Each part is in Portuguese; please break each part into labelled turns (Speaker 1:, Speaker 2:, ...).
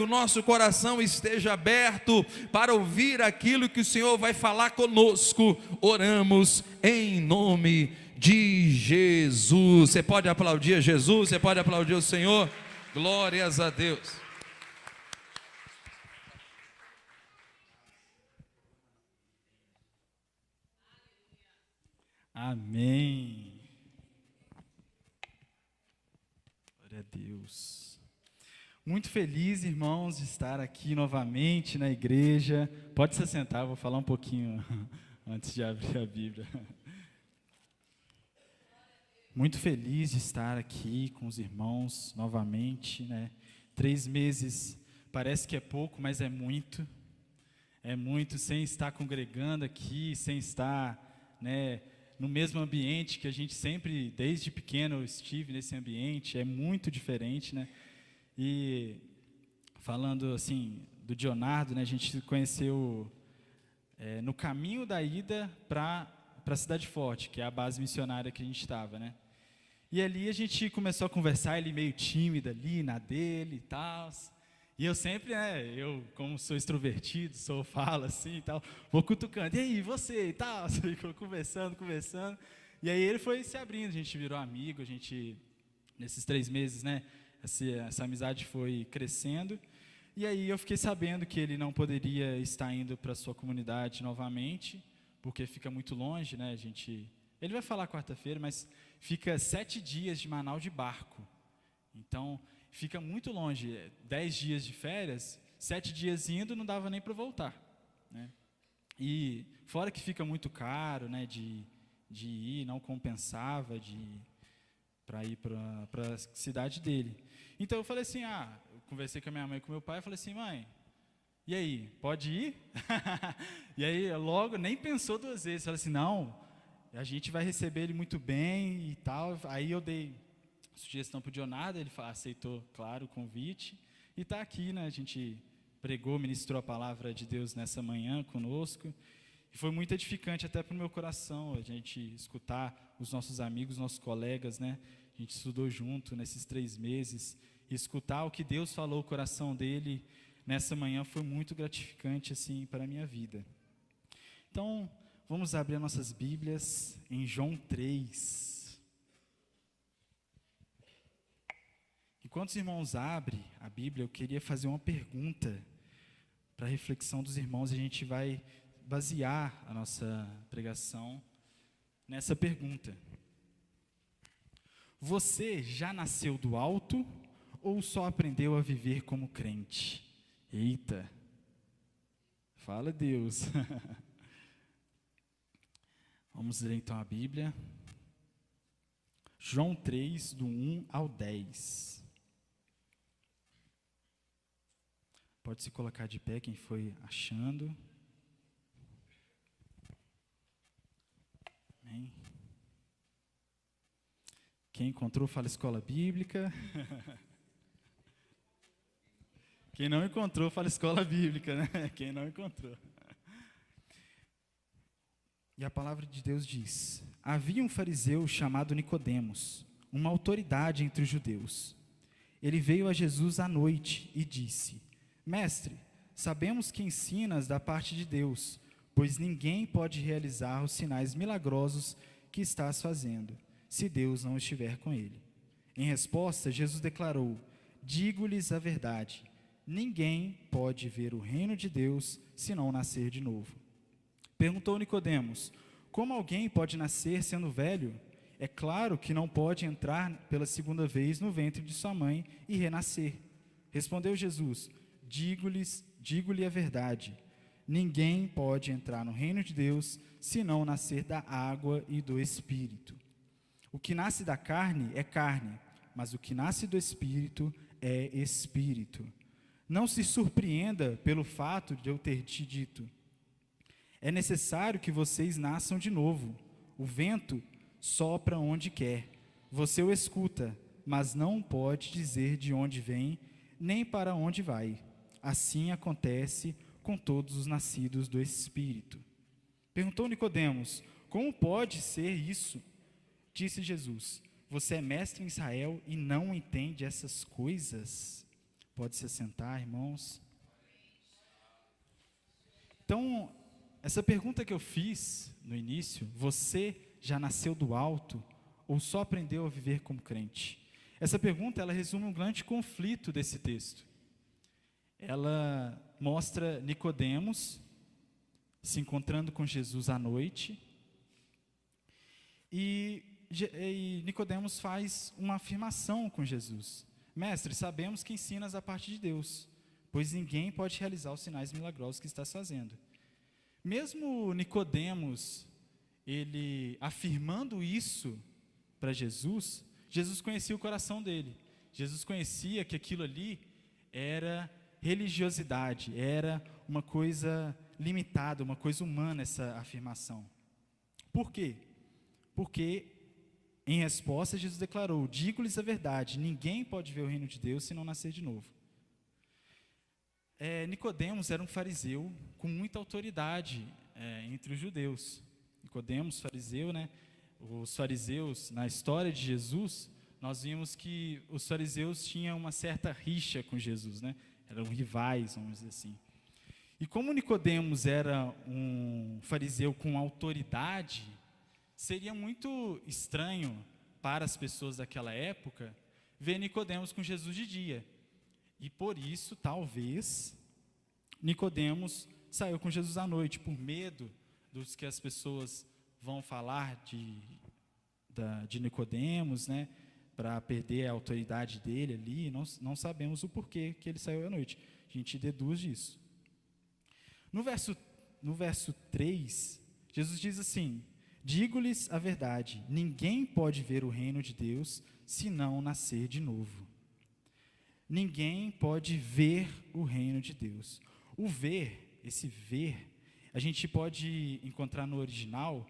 Speaker 1: o nosso coração esteja aberto para ouvir aquilo que o Senhor vai falar conosco. Oramos em nome de Jesus. Você pode aplaudir a Jesus? Você pode aplaudir o Senhor? Glórias a Deus.
Speaker 2: Amém. Glória a Deus. Muito feliz, irmãos, de estar aqui novamente na igreja. Pode se sentar, eu vou falar um pouquinho antes de abrir a Bíblia. Muito feliz de estar aqui com os irmãos novamente, né? 3 meses parece que é pouco, mas é muito. É muito, sem estar congregando aqui, sem estar, né, no mesmo ambiente que a gente sempre, desde pequeno, eu estive nesse ambiente. É muito diferente, né? E falando assim do Dionardo, né, a gente se conheceu no caminho da ida para a Cidade Forte, que é a base missionária que a gente estava, né? E ali a gente começou a conversar, ele meio tímido ali, na dele e tal. E eu sempre, eu como sou extrovertido, falo assim e tal, vou cutucando, e aí, você e tal, ficou conversando. E aí ele foi se abrindo, a gente virou amigo, a gente, nesses 3 meses, né, essa amizade foi crescendo. E aí eu fiquei sabendo que ele não poderia estar indo para a sua comunidade novamente, porque fica muito longe, né, ele vai falar quarta-feira, mas fica 7 dias de Manaus de barco. Então, fica muito longe, 10 dias de férias, 7 dias indo, não dava nem para voltar, né? E fora que fica muito caro, né, de ir, não compensava para ir para a cidade dele. Então eu falei assim, eu conversei com a minha mãe e com o meu pai, eu falei assim, mãe, e aí, pode ir? E aí logo, nem pensou 2 vezes, falei assim, não, a gente vai receber ele muito bem e tal. Aí eu dei sugestão para o Dionardo, ele aceitou, claro, o convite, e está aqui, né? A gente pregou, ministrou a palavra de Deus nessa manhã conosco, e foi muito edificante até para o meu coração, a gente escutar os nossos amigos, nossos colegas, né? A gente estudou junto nesses 3 meses, e escutar o que Deus falou no coração dele nessa manhã foi muito gratificante, assim, para a minha vida. Então, vamos abrir nossas Bíblias em João 3. Enquanto os irmãos abrem a Bíblia, eu queria fazer uma pergunta para a reflexão dos irmãos. A gente vai basear a nossa pregação nessa pergunta. Você já nasceu do alto ou só aprendeu a viver como crente? Eita! Fala, Deus! Vamos ler então a Bíblia. João 3, do 1 ao 10. Pode se colocar de pé quem foi achando. Amém. Quem encontrou, fala escola bíblica. Quem não encontrou, fala escola bíblica, né? Quem não encontrou. E a palavra de Deus diz: havia um fariseu chamado Nicodemos, uma autoridade entre os judeus. Ele veio a Jesus à noite e disse: Mestre, sabemos que ensinas da parte de Deus, pois ninguém pode realizar os sinais milagrosos que estás fazendo, se Deus não estiver com ele. Em resposta, Jesus declarou: digo-lhes a verdade, ninguém pode ver o reino de Deus se não nascer de novo. Perguntou Nicodemos: como alguém pode nascer sendo velho? É claro que não pode entrar pela 2ª vez no ventre de sua mãe e renascer. Respondeu Jesus: digo-lhe a verdade, ninguém pode entrar no reino de Deus se não nascer da água e do Espírito. O que nasce da carne é carne, mas o que nasce do Espírito é Espírito. Não se surpreenda pelo fato de eu ter te dito: é necessário que vocês nasçam de novo. O vento sopra onde quer. Você o escuta, mas não pode dizer de onde vem, nem para onde vai. Assim acontece com todos os nascidos do Espírito. Perguntou Nicodemos: como pode ser isso? Disse Jesus: você é mestre em Israel e não entende essas coisas? Pode se assentar, irmãos. Então, essa pergunta que eu fiz no início, você já nasceu do alto ou só aprendeu a viver como crente? Essa pergunta, ela resume um grande conflito desse texto. Ela mostra Nicodemos se encontrando com Jesus à noite, e Nicodemos faz uma afirmação com Jesus: Mestre, sabemos que ensinas a parte de Deus, pois ninguém pode realizar os sinais milagrosos que estás fazendo. Mesmo Nicodemos, ele afirmando isso para Jesus, Jesus conhecia o coração dele. Jesus conhecia que aquilo ali era religiosidade, era uma coisa limitada, uma coisa humana, essa afirmação. Por quê? Porque, em resposta, Jesus declarou: digo-lhes a verdade, ninguém pode ver o reino de Deus se não nascer de novo. Nicodemos era um fariseu com muita autoridade entre os judeus. Nicodemos, fariseu, né? Os fariseus, na história de Jesus, nós vimos que os fariseus tinham uma certa rixa com Jesus, né? Eram rivais, vamos dizer assim. E como Nicodemos era um fariseu com autoridade, seria muito estranho para as pessoas daquela época ver Nicodemos com Jesus de dia. E por isso, talvez, Nicodemos saiu com Jesus à noite, por medo dos que as pessoas vão falar de Nicodemos, né, para perder a autoridade dele ali. Não sabemos o porquê que ele saiu à noite. A gente deduz disso. No verso 3, Jesus diz assim: digo-lhes a verdade, ninguém pode ver o reino de Deus se não nascer de novo. Ninguém pode ver o reino de Deus. O ver, esse ver, a gente pode encontrar no original,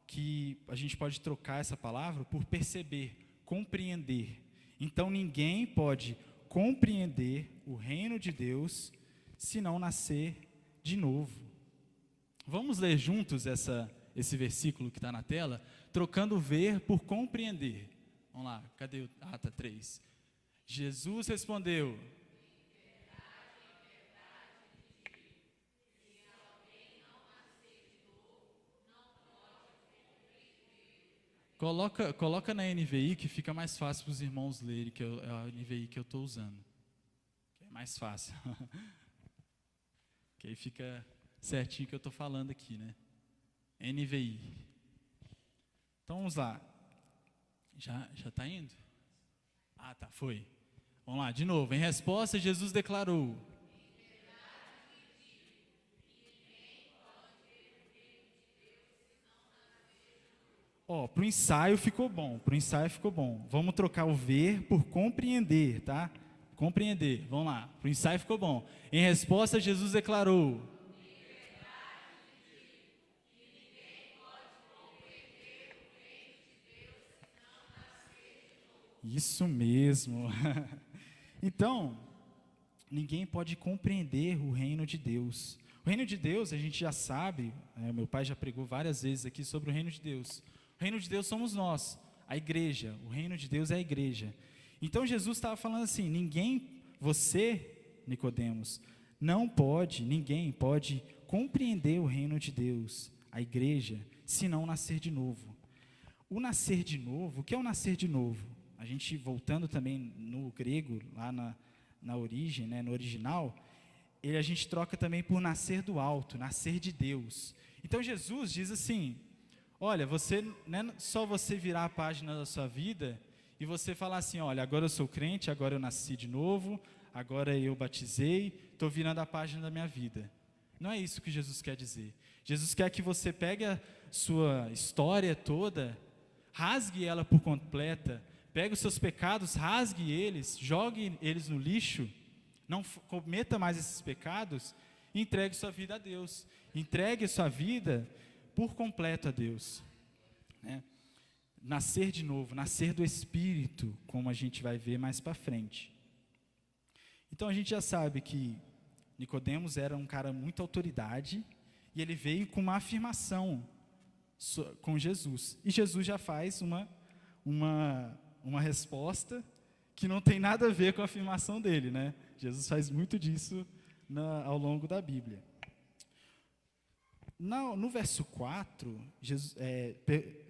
Speaker 2: que a gente pode trocar essa palavra por perceber, compreender. Então, ninguém pode compreender o reino de Deus se não nascer de novo. Vamos ler juntos esse versículo que está na tela, trocando ver por compreender. Vamos lá, cadê o... tá 3. Jesus respondeu: Coloca na NVI que fica mais fácil para os irmãos lerem, que é a NVI que eu estou usando. Que é mais fácil. Que aí fica certinho o que eu estou falando aqui, né? NVI. Então vamos lá. Já está indo? Ah, tá, foi. Vamos lá, de novo. Em resposta, Jesus declarou: para o ensaio ficou bom, Vamos trocar o ver por compreender, tá? Compreender, vamos lá. Para o ensaio ficou bom. Em resposta, Jesus declarou: isso mesmo. Então, ninguém pode compreender o reino de Deus. O reino de Deus, a gente já sabe, meu pai já pregou várias vezes aqui sobre o reino de Deus. O reino de Deus somos nós, a igreja. O reino de Deus é a igreja. Então, Jesus estava falando assim: você, Nicodemos, ninguém pode compreender o reino de Deus, a igreja, se não nascer de novo. O nascer de novo, o que é o nascer de novo? A gente, voltando também no grego, lá na origem, né, no original, a gente troca também por nascer do alto, nascer de Deus. Então Jesus diz assim: olha, não é só você virar a página da sua vida e você falar assim: olha, agora eu sou crente, agora eu nasci de novo, agora eu batizei, estou virando a página da minha vida. Não é isso que Jesus quer dizer. Jesus quer que você pegue a sua história toda, rasgue ela por completa, pegue os seus pecados, rasgue eles, jogue eles no lixo, não cometa mais esses pecados, e entregue sua vida a Deus. Entregue sua vida por completo a Deus. Né? Nascer de novo, nascer do Espírito, como a gente vai ver mais para frente. Então a gente já sabe que Nicodemos era um cara muito autoridade, e ele veio com uma afirmação com Jesus. E Jesus já faz uma resposta que não tem nada a ver com a afirmação dele, né? Jesus faz muito disso ao longo da Bíblia. No verso 4, Jesus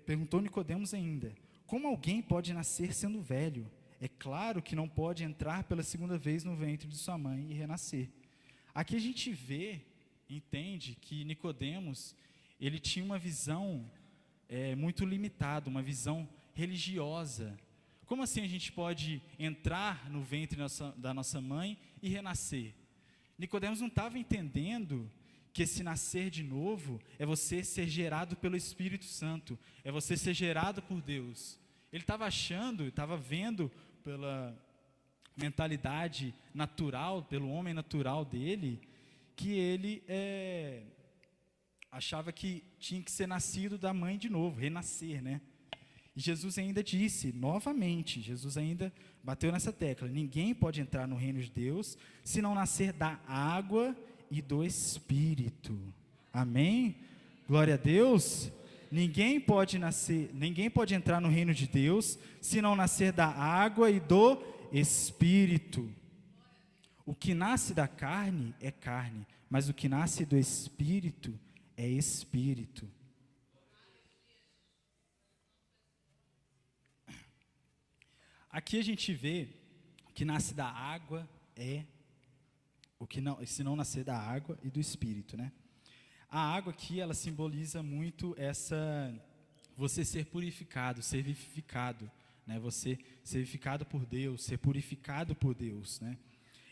Speaker 2: perguntou Nicodemos ainda: como alguém pode nascer sendo velho? É claro que não pode entrar pela segunda vez no ventre de sua mãe e renascer. Aqui a gente entende que Nicodemos, ele tinha uma visão muito limitada, uma visão religiosa. Como assim a gente pode entrar no ventre da nossa mãe e renascer? Nicodemos não estava entendendo que esse nascer de novo é você ser gerado pelo Espírito Santo, é você ser gerado por Deus. Ele estava vendo pela mentalidade natural, pelo homem natural dele, que ele achava que tinha que ser nascido da mãe de novo, renascer, né? E Jesus ainda disse, novamente, Jesus ainda bateu nessa tecla: ninguém pode entrar no reino de Deus se não nascer da água e do Espírito. Amém? Glória a Deus. Ninguém pode entrar no reino de Deus se não nascer da água e do Espírito. O que nasce da carne é carne, mas o que nasce do Espírito é Espírito. Aqui a gente vê que nasce da água se não nascer da água e do Espírito, né? A água aqui, ela simboliza muito você ser purificado, ser vivificado, né? Você ser vivificado por Deus, ser purificado por Deus, né?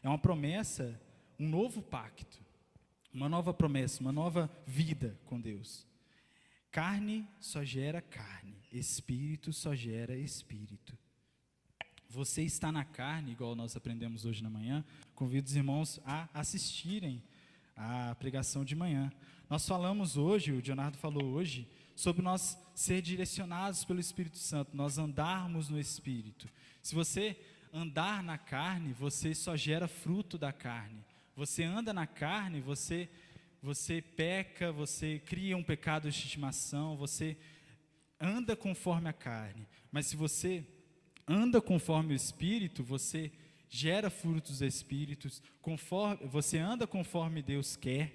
Speaker 2: É uma promessa, um novo pacto, uma nova promessa, uma nova vida com Deus. Carne só gera carne, Espírito só gera Espírito. Você está na carne, igual nós aprendemos hoje na manhã. Convido os irmãos a assistirem à pregação de manhã. Nós falamos hoje, o Leonardo falou hoje, sobre nós ser direcionados pelo Espírito Santo, nós andarmos no Espírito. Se você andar na carne, você só gera fruto da carne. Você anda na carne, você peca, você cria um pecado de estimação, você anda conforme a carne. Mas se você anda conforme o Espírito, você gera frutos do Espírito, você anda conforme Deus quer.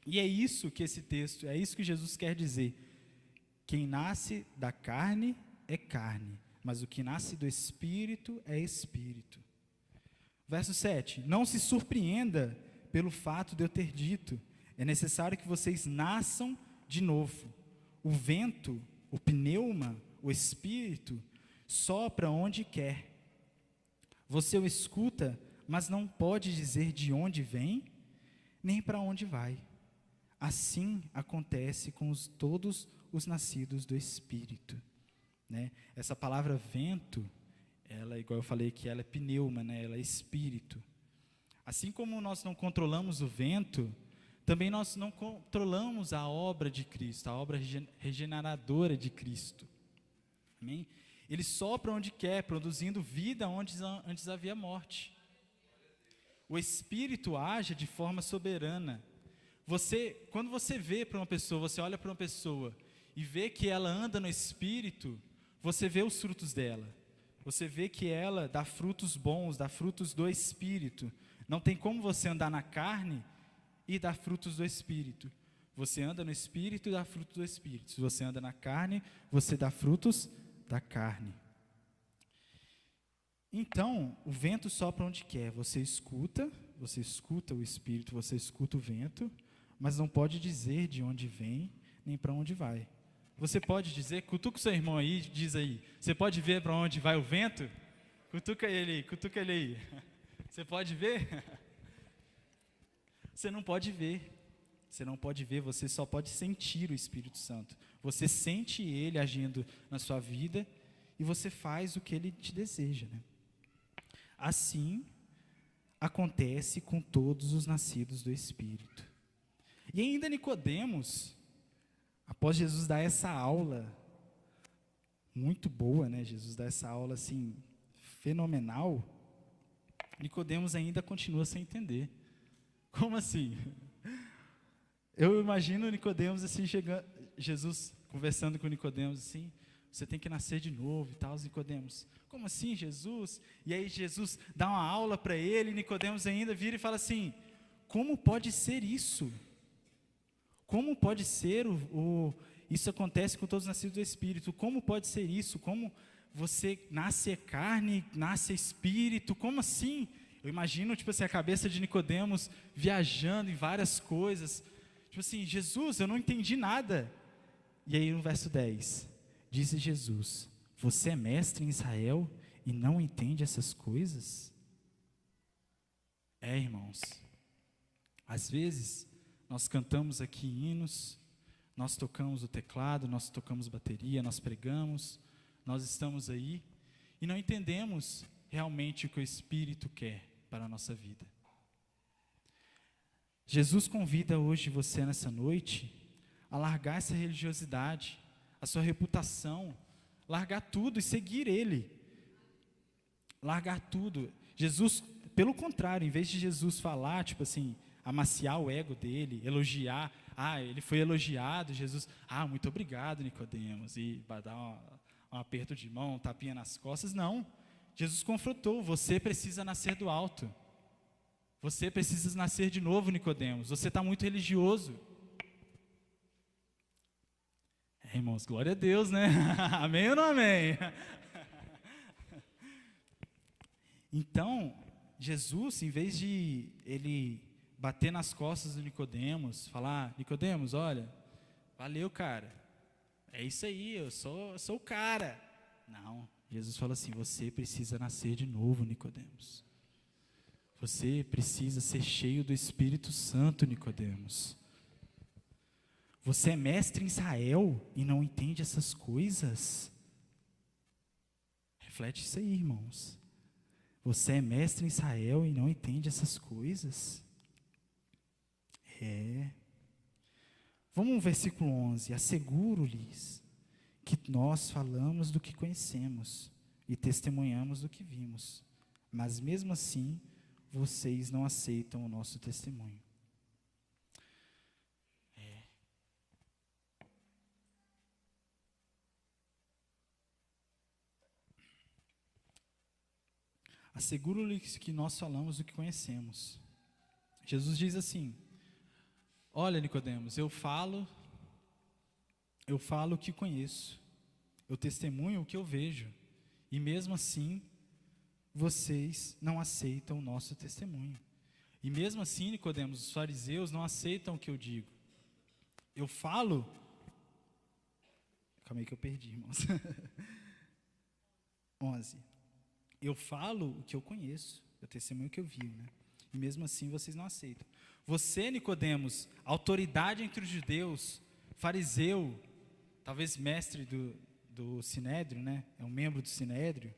Speaker 2: E é isso que esse texto, é isso que Jesus quer dizer. Quem nasce da carne é carne, mas o que nasce do Espírito é Espírito. Verso 7, não se surpreenda pelo fato de eu ter dito, é necessário que vocês nasçam de novo. O vento, o pneuma, o Espírito, sopra onde quer. Você o escuta, mas não pode dizer de onde vem, nem para onde vai. Assim acontece com todos os nascidos do Espírito, né? Essa palavra vento, ela, igual eu falei que ela é pneuma, né? Ela é Espírito. Assim como nós não controlamos o vento, também nós não controlamos a obra de Cristo, a obra regeneradora de Cristo. Amém? Ele sopra onde quer, produzindo vida onde antes havia morte. O Espírito age de forma soberana. Quando você vê para uma pessoa, você olha para uma pessoa e vê que ela anda no Espírito, você vê os frutos dela. Você vê que ela dá frutos bons, dá frutos do Espírito. Não tem como você andar na carne e dar frutos do Espírito. Você anda no Espírito e dá frutos do Espírito. Se você anda na carne, você dá frutos da carne. Então, o vento sopra onde quer. Você escuta o Espírito, você escuta o vento, mas não pode dizer de onde vem, nem para onde vai. Você pode dizer, cutuca o seu irmão aí, diz aí, você pode ver para onde vai o vento? Cutuca ele aí. Você pode ver? Você não pode ver. Você não pode ver, você só pode sentir o Espírito Santo. Você sente ele agindo na sua vida e você faz o que ele te deseja, né? Assim acontece com todos os nascidos do Espírito. E ainda Nicodemos, após Jesus dar essa aula muito boa, né? Jesus dá essa aula assim fenomenal. Nicodemos ainda continua sem entender. Como assim? Eu imagino Nicodemos assim chegando, Jesus conversando com Nicodemos assim: você tem que nascer de novo e tal. Nicodemos, como assim, Jesus? E aí Jesus dá uma aula para ele, e Nicodemos ainda vira e fala assim, como pode ser isso? Como pode ser isso acontece com todos os nascidos do Espírito? Como pode ser isso? Como você nasce carne, nasce espírito? Como assim? Eu imagino, tipo assim, a cabeça de Nicodemos viajando em várias coisas. Tipo assim, Jesus, eu não entendi nada. E aí no verso 10, disse Jesus, você é mestre em Israel e não entende essas coisas? Irmãos, às vezes nós cantamos aqui hinos, nós tocamos o teclado, nós tocamos bateria, nós pregamos, nós estamos aí e não entendemos realmente o que o Espírito quer para a nossa vida. Jesus convida hoje você nessa noite a largar essa religiosidade, a sua reputação, largar tudo e seguir Ele. Largar tudo. Jesus, pelo contrário, em vez de Jesus falar, tipo assim, amaciar o ego dele, elogiar, ele foi elogiado, Jesus, muito obrigado, Nicodemos, e dar um aperto de mão, um tapinha nas costas, não. Jesus confrontou, você precisa nascer do alto. Você precisa nascer de novo, Nicodemos, você está muito religioso. Irmãos, glória a Deus, né? Amém ou não amém? Então, Jesus, em vez de ele bater nas costas do Nicodemos, falar, Nicodemos, olha, valeu, cara, é isso aí, eu sou o cara. Não, Jesus fala assim, você precisa nascer de novo, Nicodemos. Você precisa ser cheio do Espírito Santo, Nicodemos. Você é mestre em Israel e não entende essas coisas? Reflete isso aí, irmãos. Você é mestre em Israel e não entende essas coisas? Vamos ao versículo 11. Asseguro-lhes que nós falamos do que conhecemos e testemunhamos do que vimos, mas mesmo assim vocês não aceitam o nosso testemunho. Asseguro-lhes que nós falamos o que conhecemos. Jesus diz assim, olha, Nicodemos, eu falo o que conheço, eu testemunho o que eu vejo, e mesmo assim, vocês não aceitam o nosso testemunho. E mesmo assim, Nicodemos, os fariseus não aceitam o que eu digo. Eu falo, calma aí que eu perdi, irmãos. 11. Eu falo o que eu conheço, eu testemunho o que eu vi, né? E mesmo assim vocês não aceitam. Você, Nicodemos, autoridade entre os judeus, fariseu, talvez mestre do Sinédrio, né? É um membro do Sinédrio.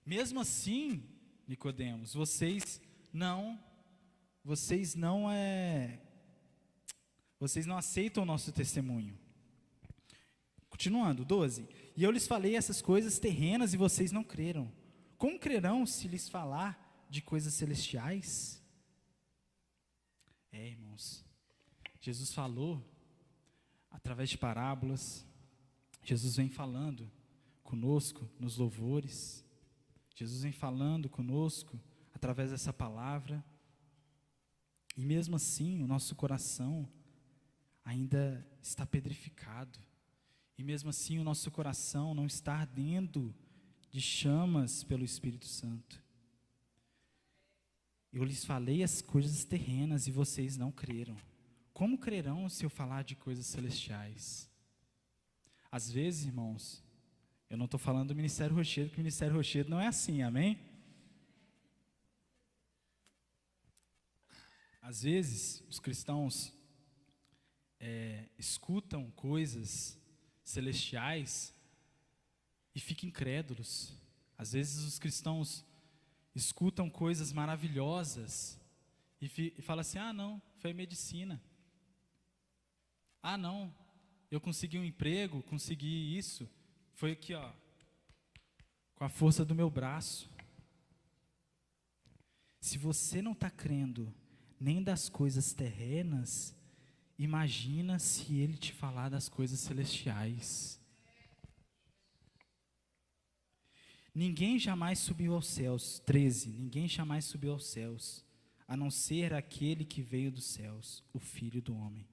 Speaker 2: Mesmo assim, Nicodemos, vocês não aceitam o nosso testemunho. Continuando, 12. E eu lhes falei essas coisas terrenas e vocês não creram. Como crerão se lhes falar de coisas celestiais? Irmãos, Jesus falou através de parábolas. Jesus vem falando conosco nos louvores. Jesus vem falando conosco através dessa palavra. E mesmo assim, o nosso coração ainda está pedrificado. E mesmo assim o nosso coração não está ardendo de chamas pelo Espírito Santo. Eu lhes falei as coisas terrenas e vocês não creram. Como crerão se eu falar de coisas celestiais? Às vezes, irmãos, eu não estou falando do Ministério Rochedo, porque o Ministério Rochedo não é assim, amém? Às vezes, os cristãos escutam coisas celestiais e ficam incrédulos. Às vezes os cristãos escutam coisas maravilhosas e falam assim, não, foi medicina. Não, eu consegui um emprego, consegui isso, foi aqui com a força do meu braço. Se você não está crendo nem das coisas terrenas, imagina se ele te falar das coisas celestiais. Ninguém jamais subiu aos céus. 13. Ninguém jamais subiu aos céus, a não ser aquele que veio dos céus, o Filho do Homem.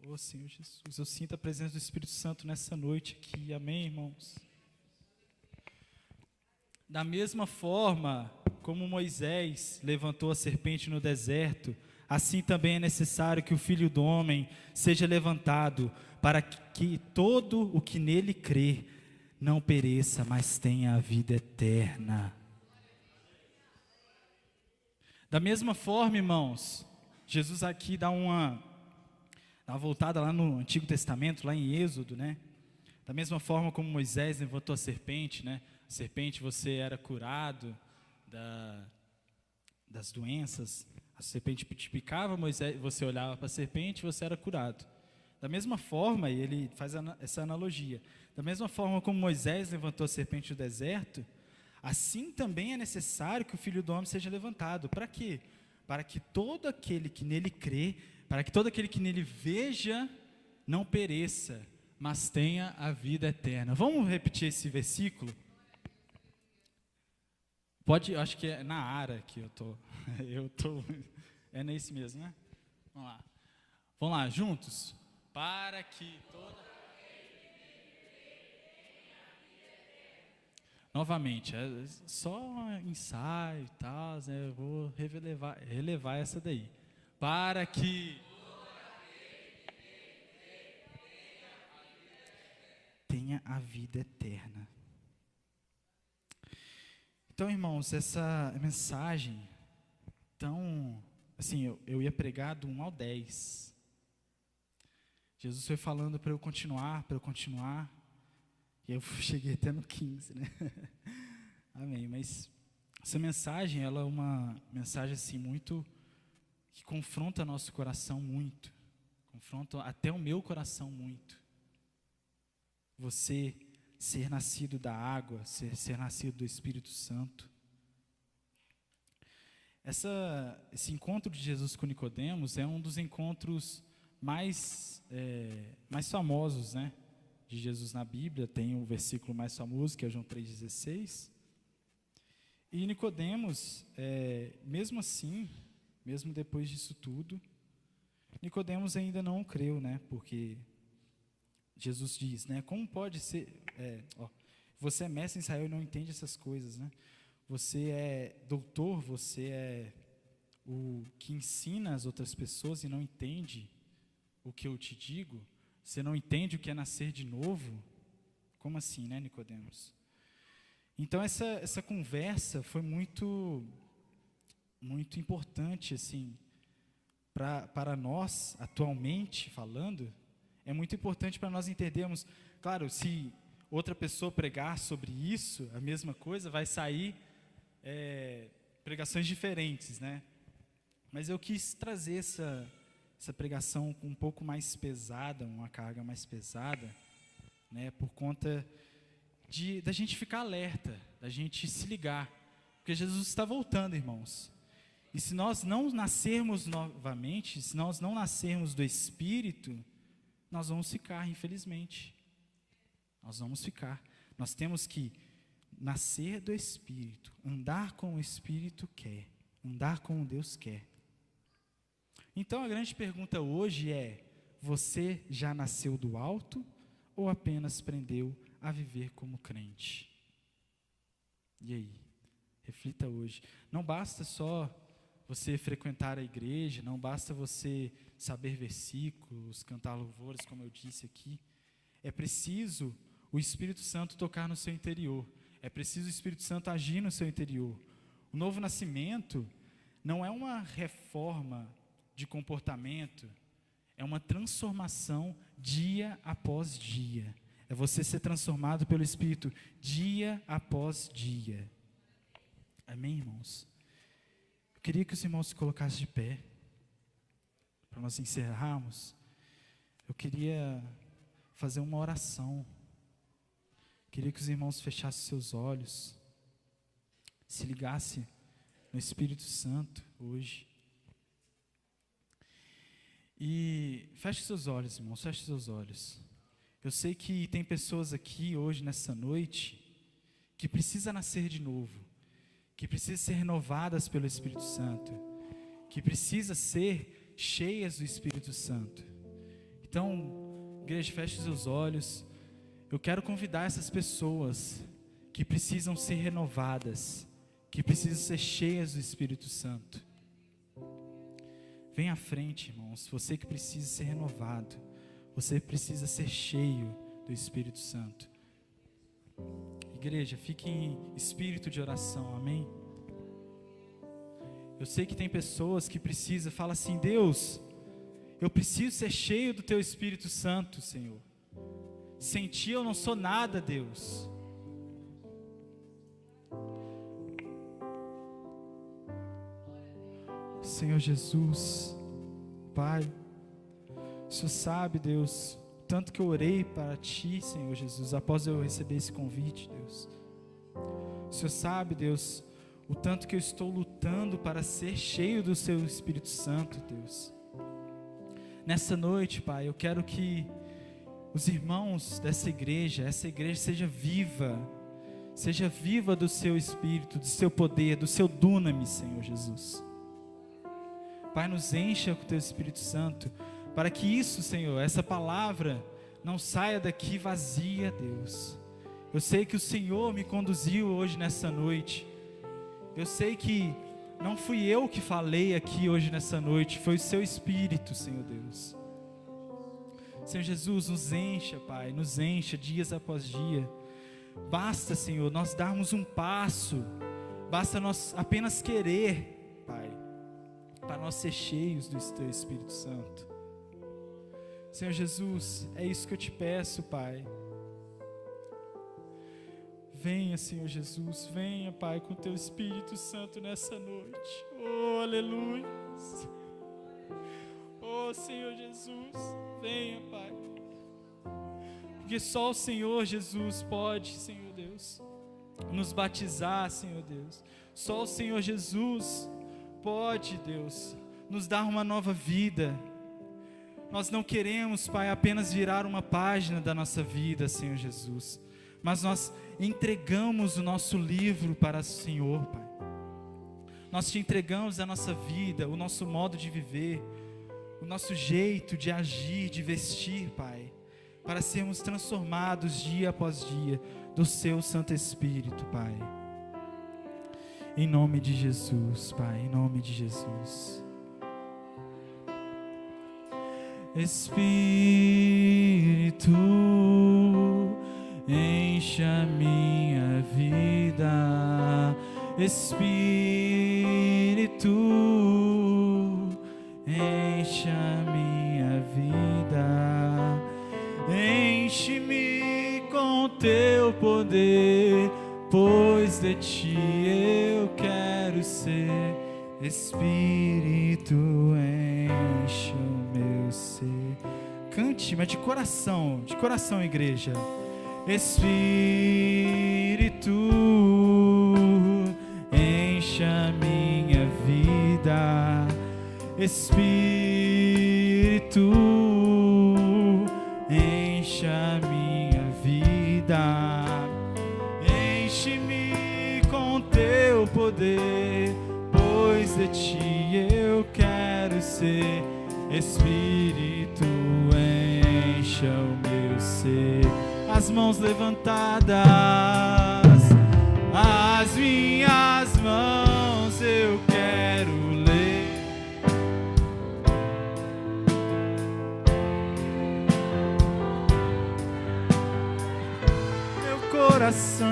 Speaker 2: Ô Senhor Jesus, eu sinto a presença do Espírito Santo nessa noite aqui, amém, irmãos? Da mesma forma como Moisés levantou a serpente no deserto, assim também é necessário que o Filho do Homem seja levantado, para que todo o que nele crê não pereça, mas tenha a vida eterna. Da mesma forma, irmãos, Jesus aqui dá uma voltada lá no Antigo Testamento, lá em Êxodo, né? Da mesma forma como Moisés levantou a serpente, né? A serpente, você era curado das doenças. A serpente te picava, Moisés, você olhava para a serpente, você era curado. Da mesma forma, e ele faz essa analogia, da mesma forma como Moisés levantou a serpente no deserto, assim também é necessário que o Filho do Homem seja levantado. Para quê? Para que todo aquele que nele crê, para que todo aquele que nele veja, não pereça, mas tenha a vida eterna. Vamos repetir esse versículo? Pode, acho que é na Ara que eu tô. É nesse mesmo, né? Vamos lá, juntos. Para que toda... Novamente, é só ensaio e tal, né? Eu vou relevar essa daí. Para que tenha a vida eterna. Então, irmãos, essa mensagem, tão, assim, eu ia pregar do 1 ao 10. Jesus foi falando para eu continuar, e eu cheguei até no 15, né? Amém. Mas essa mensagem, ela é uma mensagem, assim, muito, que confronta nosso coração muito, confronta até o meu coração muito. Você ser nascido da água, ser nascido do Espírito Santo. Esse encontro de Jesus com Nicodemos é um dos encontros mais famosos, né, de Jesus na Bíblia. Tem o versículo mais famoso, que é João 3,16. E Nicodemos, mesmo assim, mesmo depois disso tudo, Nicodemos ainda não creu, né, porque Jesus diz, né, como pode ser, você é mestre em Israel e não entende essas coisas, né? Você é doutor, você é o que ensina as outras pessoas e não entende o que eu te digo? Você não entende o que é nascer de novo? Como assim, né, Nicodemos? Então essa conversa foi muito importante, assim, para nós, atualmente falando. É muito importante para nós entendermos, claro, se outra pessoa pregar sobre isso, a mesma coisa, vai sair pregações diferentes, né? Mas eu quis trazer essa pregação um pouco mais pesada, uma carga mais pesada, né? Por conta da gente ficar alerta, da gente se ligar, porque Jesus está voltando, irmãos. E se nós não nascermos novamente, se nós não nascermos do Espírito, nós vamos ficar, infelizmente. Nós vamos ficar. Nós temos que nascer do Espírito, andar como o Espírito quer, andar como Deus quer. Então a grande pergunta hoje é: você já nasceu do alto ou apenas aprendeu a viver como crente? E aí? Reflita hoje. Não basta só você frequentar a igreja, não basta você saber versículos, cantar louvores, como eu disse aqui. É preciso o Espírito Santo tocar no seu interior. É preciso o Espírito Santo agir no seu interior. O novo nascimento não é uma reforma de comportamento, é uma transformação dia após dia. É você ser transformado pelo Espírito dia após dia. Amém, irmãos? Eu queria que os irmãos se colocassem de pé, para nós encerrarmos. Eu queria fazer uma oração. Eu queria que os irmãos fechassem seus olhos, se ligassem no Espírito Santo hoje. E feche seus olhos, irmãos, feche seus olhos. Eu sei que tem pessoas aqui hoje, nessa noite, que precisam nascer de novo, que precisam ser renovadas pelo Espírito Santo, que precisam ser cheias do Espírito Santo. Então, igreja, feche seus olhos. Eu quero convidar essas pessoas que precisam ser renovadas, que precisam ser cheias do Espírito Santo. Vem à frente, irmãos, você que precisa ser renovado, você precisa ser cheio do Espírito Santo. Igreja, fique em espírito de oração, amém? Eu sei que tem pessoas que precisam, fala assim: Deus, eu preciso ser cheio do Teu Espírito Santo, Senhor. Sem Ti eu não sou nada, Deus. Senhor Jesus, Pai, o Senhor sabe, Deus, tanto que eu orei para Ti, Senhor Jesus, após eu receber esse convite, Deus. O Senhor sabe, Deus, o tanto que eu estou lutando para ser cheio do Seu Espírito Santo, Deus. Nessa noite, Pai, eu quero que os irmãos dessa igreja, essa igreja seja viva do Seu Espírito, do Seu poder, do Seu dunamis, Senhor Jesus. Pai, nos encha com o Teu Espírito Santo, para que isso, Senhor, essa palavra não saia daqui vazia, Deus. Eu sei que o Senhor me conduziu hoje nessa noite. Eu sei que não fui eu que falei aqui hoje nessa noite, foi o Seu Espírito, Senhor Deus. Senhor Jesus, nos encha, Pai, nos encha dias após dia. Basta, Senhor, nós darmos um passo, basta nós apenas querer, Pai, para nós ser cheios do Teu Espírito Santo. Senhor Jesus, é isso que eu Te peço, Pai. Venha, Senhor Jesus, venha, Pai, com Teu Espírito Santo nessa noite. Oh, aleluia. Oh, Senhor Jesus, venha, Pai. Porque só o Senhor Jesus pode, Senhor Deus, nos batizar, Senhor Deus. Só o Senhor Jesus pode, Deus, nos dar uma nova vida. Nós não queremos, Pai, apenas virar uma página da nossa vida, Senhor Jesus, mas nós entregamos o nosso livro para o Senhor, Pai. Nós Te entregamos a nossa vida, o nosso modo de viver, o nosso jeito de agir, de vestir, Pai, para sermos transformados dia após dia do Seu Santo Espírito, Pai. Em nome de Jesus, Pai, em nome de Jesus. Espírito, enche a minha vida. Espírito, enche a minha vida. Enche-me com Teu poder, pois de Ti eu quero ser. Espírito, enche o meu ser. Cante, mas de coração, igreja. Espírito, enche a minha vida. Espírito, enche a minha vida. Enche-me com Teu poder, pois de Ti eu quero ser. Espírito, encha o meu ser. As mãos levantadas, as minhas mãos eu quero ler. Meu coração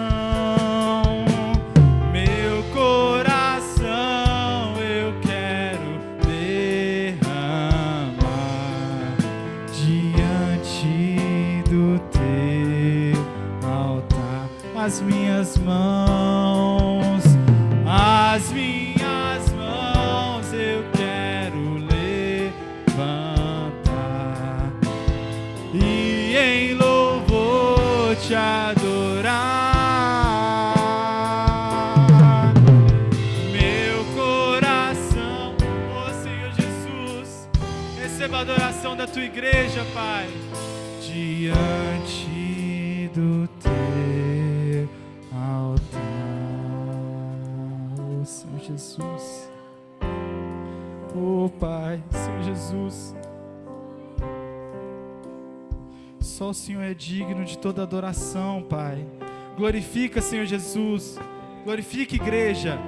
Speaker 2: eu quero derramar diante do Teu altar. As minhas mãos eu quero levantar e em louvor Te adorar. Meu coração, oh Senhor Jesus, receba a adoração da Tua igreja, Pai. diante do teu altar, oh Senhor Jesus, oh Pai, Senhor Jesus, só o Senhor é digno de toda adoração, Pai. Glorifica, Senhor Jesus, glorifica, igreja,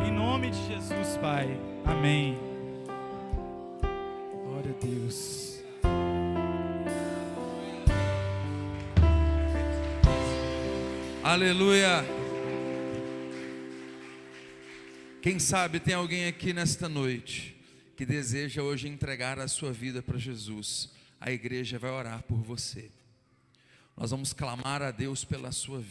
Speaker 2: em nome de Jesus, Pai, amém. Glória a Deus.
Speaker 1: Aleluia. Quem sabe tem alguém aqui nesta noite que deseja hoje entregar a sua vida para Jesus. A igreja vai orar por você. Nós vamos clamar a Deus pela sua vida.